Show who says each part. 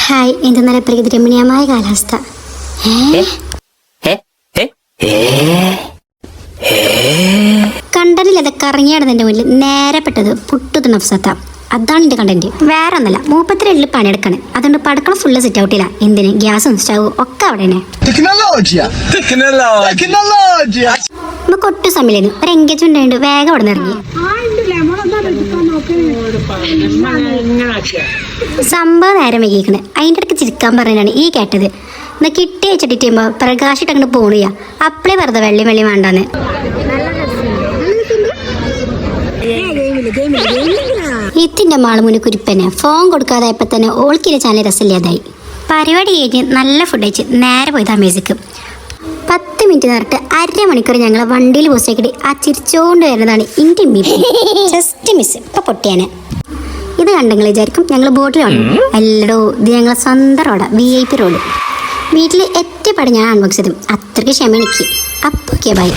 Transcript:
Speaker 1: Hi, എന്ത് നല്ല പ്രകൃതിരമണീയമായ കാലാവസ്ഥ. കണ്ടനില്ലാതെ കറങ്ങിയാടുന്നതിന്റെ മുന്നിൽ നേരെ പെട്ടത് പുട്ടുന്ന നഫ്സത്ത. അതാണ് എന്റെ കണ്ടന്റ്, വേറെ ഒന്നല്ല. 32 പണിയെടുക്കാണ്. അതുകൊണ്ട് പടക്കം ഫുള്ള് സിറ്റ് ഔട്ടില്ല. എന്തിന് ഗ്യാസും സ്റ്റവും ഒക്കെ അവിടെ തന്നെ. നമുക്ക് ഒട്ടും സമയമായിരുന്നു. ഒരു എൻഗേജ്മെന്റ് ആയിട്ട് വേഗം അവിടെ നിന്ന് ഇറങ്ങി. സംഭവം നേരം വൈകിക്കണ്. അതിൻ്റെ ഇടയ്ക്ക് ചിരിക്കാൻ പറഞ്ഞാണ് ഈ കേട്ടത്. എന്നാ കിട്ടി വെച്ചിട്ട് ചെയ്യുമ്പോൾ പ്രകാശിട്ട് അങ്ങനെ പോണില്ല. അപ്പളേ വെറുതെ വെള്ളി വേണ്ടാന്ന്. ഇത്തിന്റെ മാളുമുന് കുരിപ്പനെ ഫോൺ കൊടുക്കാതായപ്പോ തന്നെ ഓൾക്കിന്റെ ചാനൽ രസമില്ലാതായി. പരിപാടി കഴിഞ്ഞ് നല്ല ഫുഡ് കഴിച്ച് നേരെ പോയത് അമേസിക്ക്. 10 മിനിറ്റ് നേരിട്ട് അരമണിക്കൂർ ഞങ്ങൾ വണ്ടിയിൽ പോസ്റ്റാക്കിയിട്ട് ആ ചിരിച്ചോണ്ട് വരുന്നതാണ് ഇന്ത്യ മീറ്റ്. Just miss. ഇപ്പൊ പൊട്ടിയാനെ ഇത് കണ്ടെങ്കിൽ വിചാരിക്കും ഞങ്ങൾ ബോട്ടിലാണ്. എല്ലടോ, ഇത് ഞങ്ങളെ സ്വന്തം റോഡാ, VIP റോഡ്. വീട്ടിൽ എത്തിയപാട് ഞാൻ അൺബോക്സ് ചെയ്തു. അത്രയ്ക്ക് ക്ഷമ എനിക്ക്. അപ്പോൾ ഓക്കെ, ബൈ.